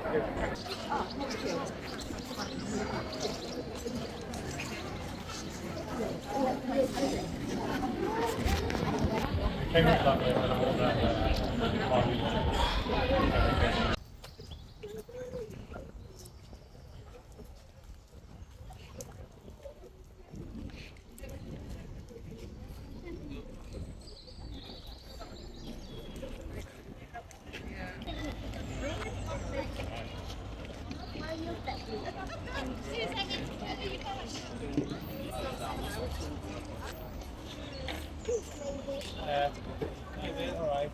Came up that way and all that. Alright.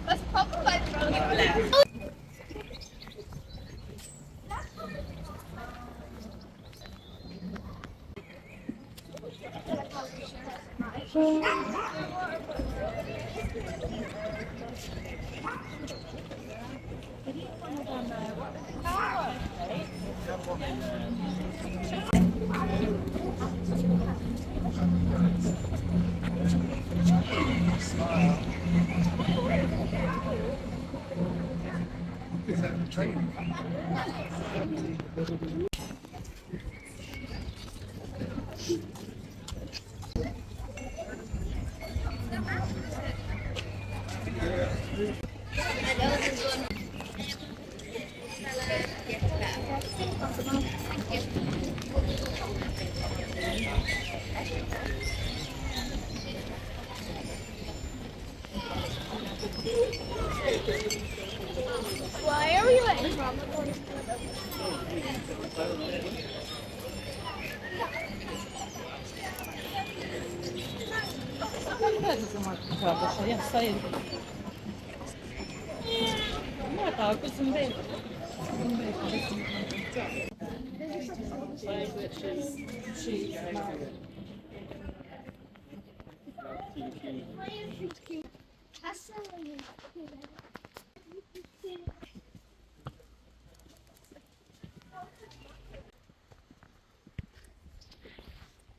That's probably why it's rolling it left. Is that the train? Why are we letting from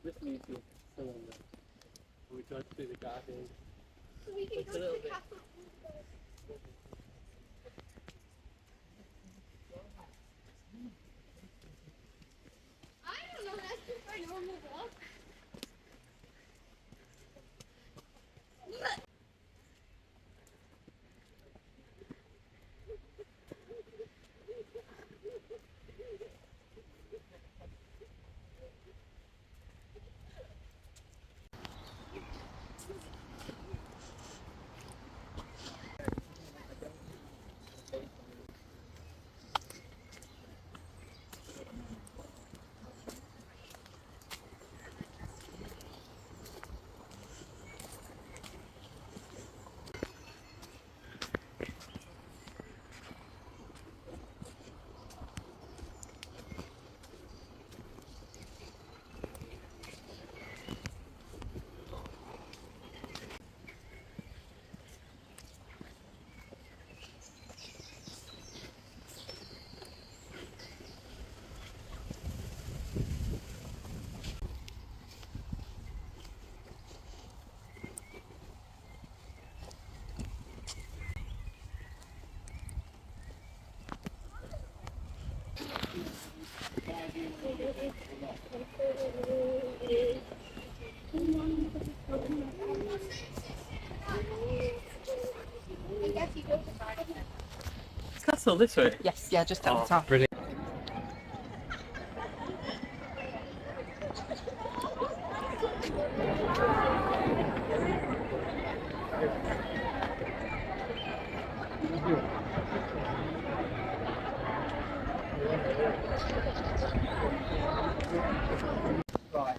This museum is so wonderful. We drive through the garden. we can go to the castle? I don't know, that's just our normal walk. Castle this way? Yes, yeah, just down the top. Brilliant. Right.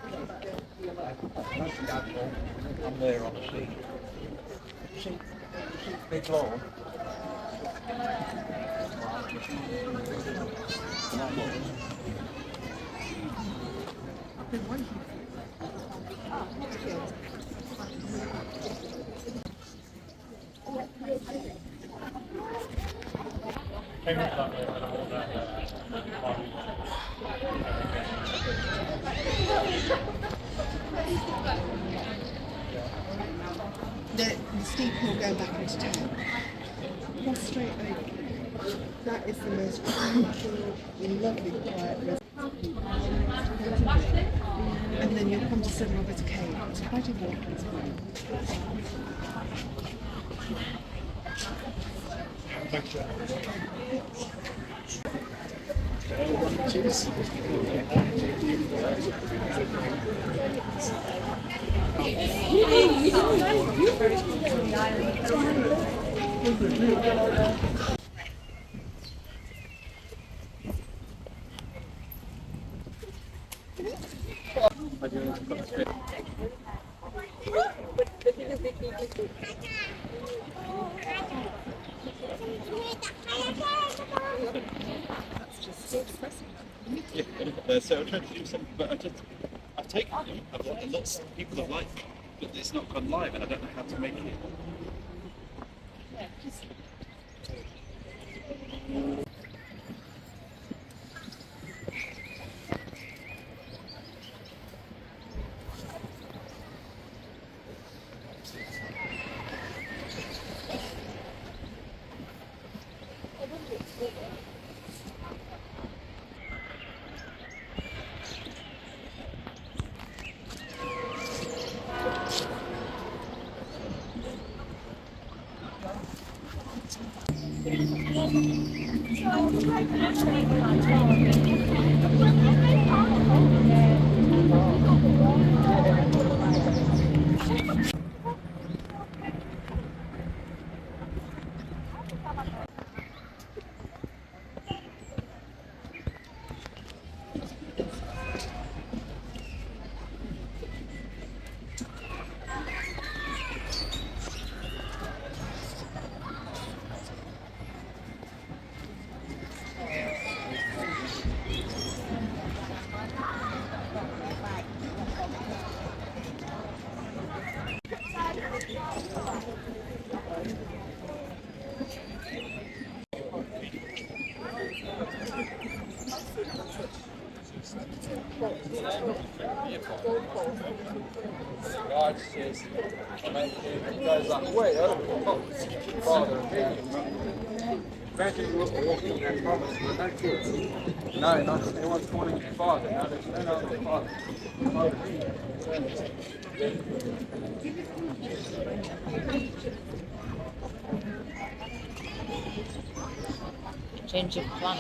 I'm there on the sheet. Sheet's big lawn. Came up that way and all that. The steep hill going back into town. Cross straight over. That is the most beautiful, lovely, quiet residence. And then you'll come to St Robert's Cave. It's quite a walk as well. Thank you. Yeah, so I'm trying to do something, but I've taken them. Lots of people have liked them, but it's not gone live, and I don't know how to make it. God says, he goes like, way over, Father, imagine you were walking that promise, but no kids. No, not anyone's calling you Father. No, there's no other Father. Change of plan.